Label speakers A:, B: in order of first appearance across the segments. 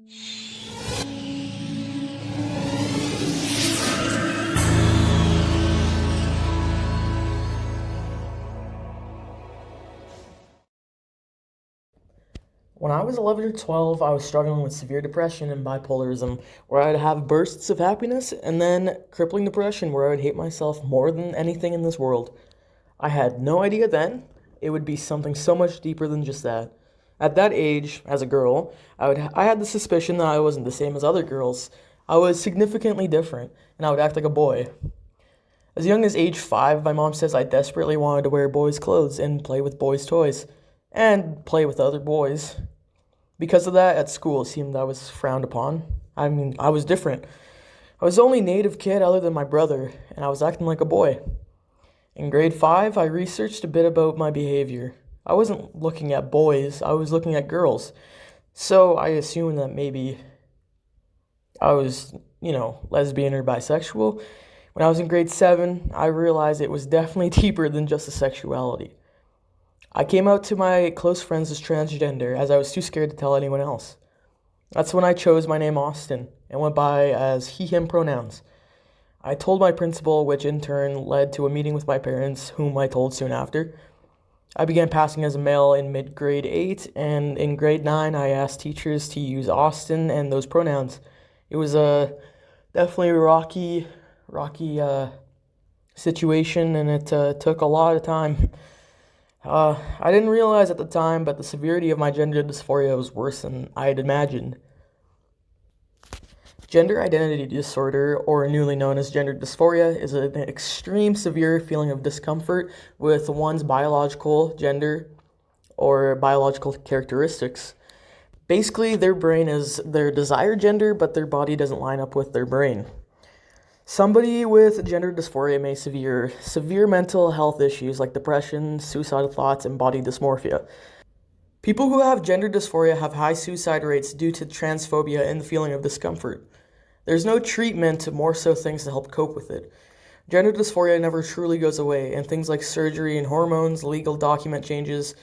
A: When I was 11 or 12, I was struggling with severe depression and bipolarism, where I'd have bursts of happiness and then crippling depression, where I would hate myself more than anything in this world. I had no idea then it would be something so much deeper than just that. At that age, as a girl, I had the suspicion that I wasn't the same as other girls. I was significantly different, and I would act like a boy. As young as age 5, my mom says I desperately wanted to wear boys' clothes and play with boys' toys, and play with other boys. Because of that, at school, it seemed I was frowned upon. I mean, I was different. I was the only native kid other than my brother, and I was acting like a boy. In grade 5, I researched a bit about my behavior. I wasn't looking at boys, I was looking at girls. So I assumed that maybe I was, lesbian or bisexual. When I was in grade 7, I realized it was definitely deeper than just a sexuality. I came out to my close friends as transgender, as I was too scared to tell anyone else. That's when I chose my name Austin and went by as he, him pronouns. I told my principal, which in turn led to a meeting with my parents, whom I told soon after. I began passing as a male in mid-grade 8, and in grade 9 I asked teachers to use Austin and those pronouns. It was a definitely rocky situation, and it took a lot of time. I didn't realize at the time, but the severity of my gender dysphoria was worse than I had imagined. Gender identity disorder, or newly known as gender dysphoria, is an extreme severe feeling of discomfort with one's biological gender or biological characteristics. Basically, their brain is their desired gender, but their body doesn't line up with their brain. Somebody with gender dysphoria may severe mental health issues like depression, suicidal thoughts, and body dysmorphia. People who have gender dysphoria have high suicide rates due to transphobia and the feeling of discomfort. There's no treatment, more so things to help cope with it. Gender dysphoria never truly goes away, and things like surgery and hormones, legal document changes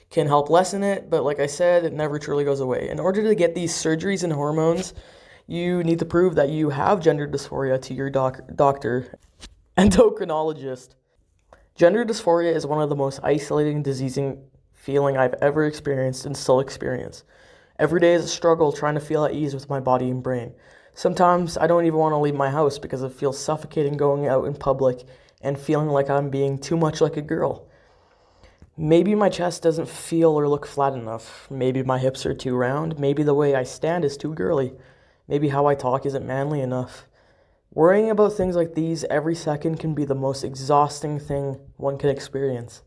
A: can help lessen it, but like I said, it never truly goes away. In order to get these surgeries and hormones, you need to prove that you have gender dysphoria to your doctor, endocrinologist. Gender dysphoria is one of the most isolating, diseasing feeling I've ever experienced and still experience. Every day is a struggle trying to feel at ease with my body and brain. Sometimes I don't even want to leave my house because it feels suffocating going out in public and feeling like I'm being too much like a girl. Maybe my chest doesn't feel or look flat enough. Maybe my hips are too round. Maybe the way I stand is too girly. Maybe how I talk isn't manly enough. Worrying about things like these every second can be the most exhausting thing one can experience.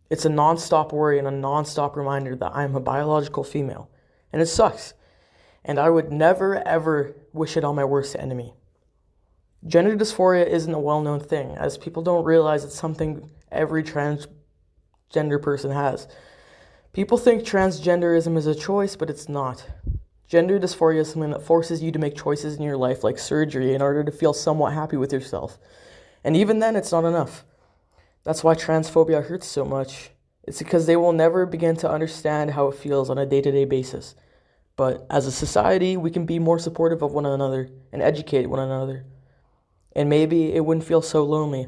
A: It's a non-stop worry and a non-stop reminder that I am a biological female. And it sucks. And I would never, ever wish it on my worst enemy. Gender dysphoria isn't a well-known thing, as people don't realize it's something every transgender person has. People think transgenderism is a choice, but it's not. Gender dysphoria is something that forces you to make choices in your life, like surgery, in order to feel somewhat happy with yourself. And even then, it's not enough. That's why transphobia hurts so much. It's because they will never begin to understand how it feels on a day-to-day basis. But as a society, we can be more supportive of one another and educate one another. And maybe it wouldn't feel so lonely.